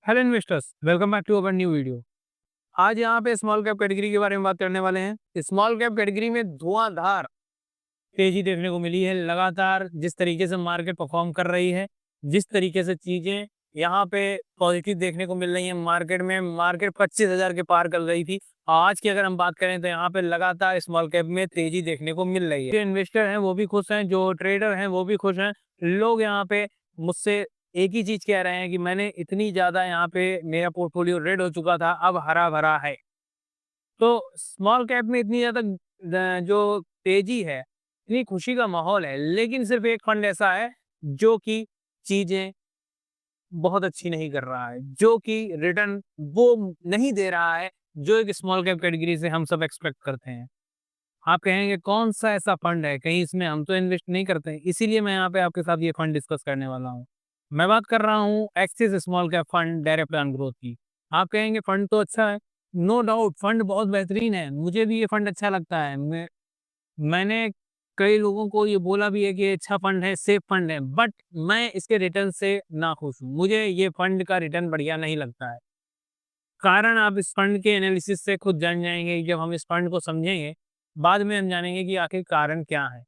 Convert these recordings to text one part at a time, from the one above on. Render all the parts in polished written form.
Hello investors, welcome back to our new video. आज यहाँ पे स्मॉल कैप कैटेगरी के बारे में बात करने वाले हैं। स्मॉल कैप कैटेगरी में धुआंधार तेजी देखने को मिली है। लगातार जिस तरीके से मार्केट परफॉर्म कर रही है, जिस तरीके से चीजें यहाँ पे पॉजिटिव देखने को मिल रही है मार्केट में, मार्केट 25,000 के पार कर रही थी। आज की अगर हम बात करें तो यहाँ पे लगातार स्मॉल कैप में तेजी देखने को मिल रही है। जो इन्वेस्टर हैं वो भी खुश हैं, जो ट्रेडर हैं वो भी खुश हैं। लोग यहाँ पे मुझसे एक ही चीज कह रहे हैं कि मैंने इतनी ज्यादा यहाँ पे मेरा पोर्टफोलियो रेड हो चुका था, अब हरा भरा है। तो स्मॉल कैप में इतनी ज्यादा जो तेजी है, इतनी खुशी का माहौल है, लेकिन सिर्फ एक फंड ऐसा है जो कि चीजें बहुत अच्छी नहीं कर रहा है, जो कि रिटर्न वो नहीं दे रहा है जो एक स्मॉल कैप कैटेगरी से हम सब एक्सपेक्ट करते हैं। आप कहेंगे कौन सा ऐसा फंड है, कहीं इसमें हम तो इन्वेस्ट नहीं करते हैं, इसीलिए मैं यहाँ पे आपके साथ ये फंड डिस्कस करने वाला हूँ। मैं बात कर रहा हूँ axis small cap fund direct plan growth की। आप कहेंगे फंड तो अच्छा है, नो डाउट फंड बहुत बेहतरीन है, मुझे भी ये फंड अच्छा लगता है। मैंने कई लोगों को ये बोला भी है कि ये अच्छा फंड है, सेफ फंड है, बट मैं इसके रिटर्न से नाखुश हूँ। मुझे ये फंड का रिटर्न बढ़िया नहीं लगता है। कारण आप इस फंड के एनालिसिस से खुद जान जाएंगे। जब हम इस फंड को समझेंगे, बाद में हम जानेंगे कि आखिर कारण क्या है।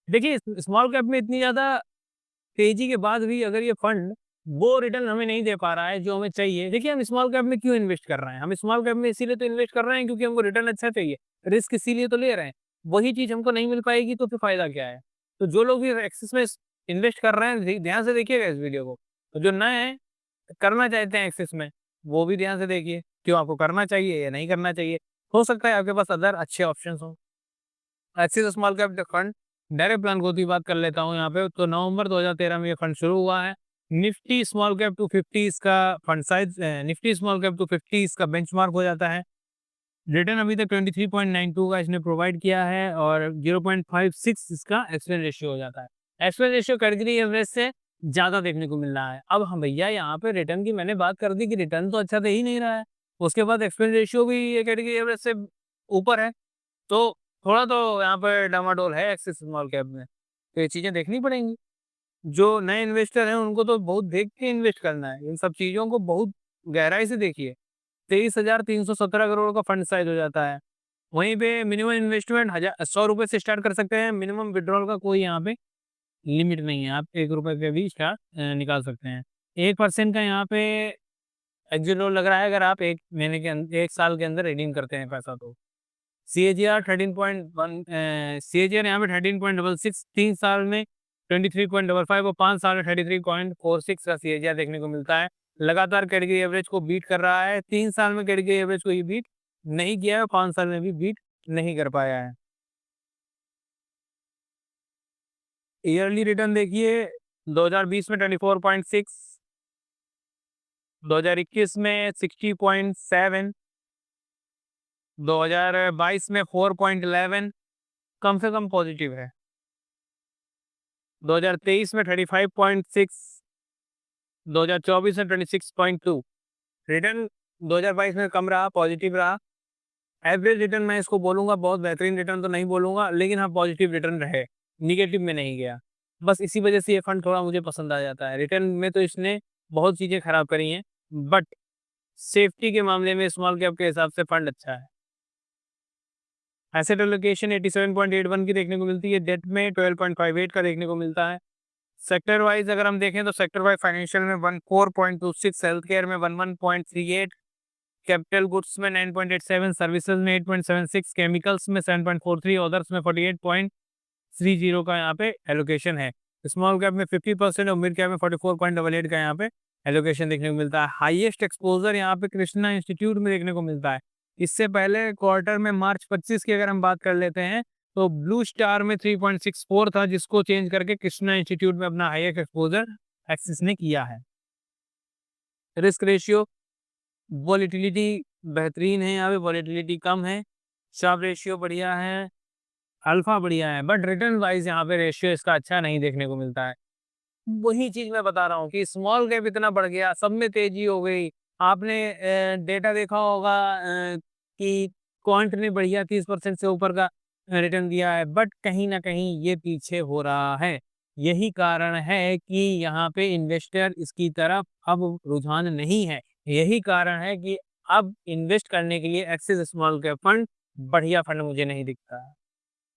देखिए, स्मॉल कैप में इतनी ज़्यादा तेज़ी के बाद भी अगर ये फंड वो रिटर्न हमें नहीं दे पा रहा है जो हमें चाहिए। देखिए, हम स्मॉल कैप में क्यों इन्वेस्ट कर रहे हैं? हम स्मॉल कैप में इसीलिए तो इन्वेस्ट कर रहे हैं क्योंकि हमको रिटर्न अच्छा चाहिए। रिस्क इसीलिए तो ले रहे हैं। वही चीज़ हमको नहीं मिल पाएगी तो फिर फ़ायदा क्या है? तो जो लोग भी एक्सिस में इन्वेस्ट कर रहे हैं, ध्यान से देखिएगा इस वीडियो को। तो जो नए हैं, करना चाहते हैं एक्सिस में, वो भी ध्यान से देखिए, क्यों आपको करना चाहिए या नहीं करना चाहिए। हो सकता है आपके पास अदर अच्छे ऑप्शंस हों। Axis small cap fund direct plan growth की बात कर लेता हूँ यहाँ पे। तो नवंबर 2013 में ये फंड शुरू हुआ है। निफ्टी स्मॉल कैप 250 इसका fund size, Nifty small cap 250 इसका बेंचमार्क हो जाता है। रिटर्न अभी तक 23.92 का इसने प्रोवाइड किया है और 0.56 इसका एक्सपेंस रेशियो हो जाता है। एक्सपेंस रेशियो कैटेगरी एवरेज से ज़्यादा देखने को मिल रहा है। अब हम भैया यहाँ पे रिटर्न की मैंने बात कर दी कि रिटर्न तो अच्छा दे ही नहीं रहा है, उसके बाद एक्सपेंस रेशियो भी ये कैटेगरी एवरेज से ऊपर है। तो थोड़ा तो यहाँ पे डामाडोल है एक्सिस स्मॉल कैप में। तो ये चीज़ें देखनी पड़ेंगी। जो नए इन्वेस्टर हैं उनको तो बहुत देख के इन्वेस्ट करना है। इन सब चीज़ों को बहुत गहराई से देखिए। 23,317 करोड़ का फंड साइज़ हो जाता है। वहीं पे मिनिमम इन्वेस्टमेंट ₹100 से स्टार्ट कर सकते हैं। मिनिमम विथड्रॉल का कोई यहाँ पे लिमिट नहीं है। आप ₹1 पे भी स्टार्ट निकाल सकते हैं। 1% का यहाँ पे एग्ज़िट रोल लग रहा है अगर आप 1 महीने के 1 साल के अंदर रिडीम करते हैं पैसा तो। सीएजीआर 13.1 सीएजीआर यहाँ पे 13.66, 3 साल में 23.55 और 5 साल में 33.46 का सीएजीआर देखने को मिलता है। लगातार कैटेगरी एवरेज को बीट कर रहा है। 3 साल में कैटेगरी एवरेज को ये बीट नहीं किया है और 5 साल में भी बीट नहीं कर पाया है। ईयरली रिटर्न देखिए, 2020 में 24.6, 2021 में 60.7, 2022 में 4.11 कम से कम पॉजिटिव है। 2023 में 35.6, 2024 में 26.2। रिटर्न 2022 में कम रहा, पॉजिटिव रहा। एवरेज रिटर्न मैं इसको बोलूँगा, बहुत बेहतरीन रिटर्न तो नहीं बोलूँगा, लेकिन हाँ पॉजिटिव रिटर्न रहे, नेगेटिव में नहीं गया। बस इसी वजह से ये फंड थोड़ा मुझे पसंद आ जाता है। रिटर्न में तो इसने बहुत चीज़ें खराब करी हैं, बट सेफ्टी के मामले में स्मॉल कैप के हिसाब से फंड अच्छा है। एसेट एलोकेशन 87.81 की देखने को मिलती है, डेट में 12.58 का देखने को मिलता है। सेक्टर वाइज अगर हम देखें तो सेक्टर वाइज फाइनेंशियल में 14.26, हेल्थ केयर में 11.38, कैपिटल गुड्स में 9.87, सर्विसेज में 8.76, केमिकल्स में 7.43, अदर्स में 48.30 का यहाँ पे एलोकेशन है। स्मॉल कैप में 50% और मिड कैप में 44.88 का यहाँ पे एलोकेशन देखने को मिलता है। हाईएस्ट एक्सपोजर यहाँ पे कृष्णा इंस्टीट्यूट में देखने को मिलता है। इससे पहले क्वार्टर में मार्च 25 की अगर हम बात कर लेते हैं तो ब्लू स्टार में 3.64 था, जिसको चेंज करके कृष्णा इंस्टीट्यूट में अपना हाईएस्ट एक्सपोजर एक्सिस ने किया है। रिस्क रेशियो, वॉलेटिलिटी बेहतरीन है, यहाँ पे वॉलेटिलिटी कम है, शार्प रेशियो बढ़िया है, अल्फा बढ़िया है, बट रिटर्न वाइज यहाँ पे रेशियो इसका अच्छा नहीं देखने को मिलता है। वही चीज मैं बता रहा हूँ कि स्मॉल कैप इतना बढ़ गया, सब में तेजी हो गई। आपने डेटा देखा होगा कि क्वांट ने बढ़िया 30% से ऊपर का रिटर्न दिया है, बट कहीं ना कहीं ये पीछे हो रहा है। यही कारण है कि यहाँ पे इन्वेस्टर इसकी तरफ अब रुझान नहीं है। यही कारण है कि अब इन्वेस्ट करने के लिए एक्सिस स्मॉल कैप फंड बढ़िया फंड मुझे नहीं दिखता है।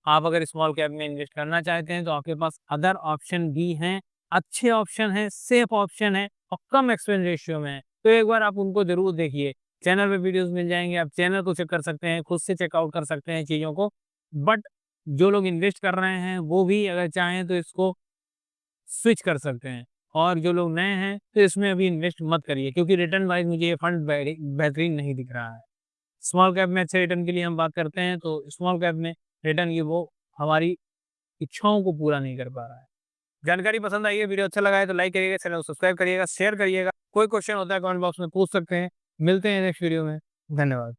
आप अगर स्मॉल कैप में इन्वेस्ट करना चाहते हैं तो आपके पास अदर ऑप्शन भी हैं, अच्छे ऑप्शन हैं, सेफ ऑप्शन है और कम एक्सपेंस रेशियो में है। तो एक बार आप उनको ज़रूर देखिए। चैनल पे वीडियोस मिल जाएँगे, आप चैनल को चेक कर सकते हैं, खुद से चेकआउट कर सकते हैं चीज़ों को। बट जो लोग इन्वेस्ट कर रहे हैं वो भी अगर चाहें तो इसको स्विच कर सकते हैं और जो लोग नए हैं तो इसमें अभी इन्वेस्ट मत करिए क्योंकि रिटर्न वाइज़ मुझे ये फंड बेहतरीन नहीं दिख रहा है। स्मॉल कैप में अच्छे रिटर्न के लिए हम बात करते हैं तो स्मॉल कैप में रिटर्न की वो हमारी इच्छाओं को पूरा नहीं कर पा रहा है। जानकारी पसंद आई है, वीडियो अच्छा लगा है तो लाइक करिएगा, चैनल को सब्सक्राइब करिएगा, शेयर करिएगा। कोई क्वेश्चन होता है कमेंट बॉक्स में पूछ सकते हैं। मिलते हैं नेक्स्ट वीडियो में। धन्यवाद।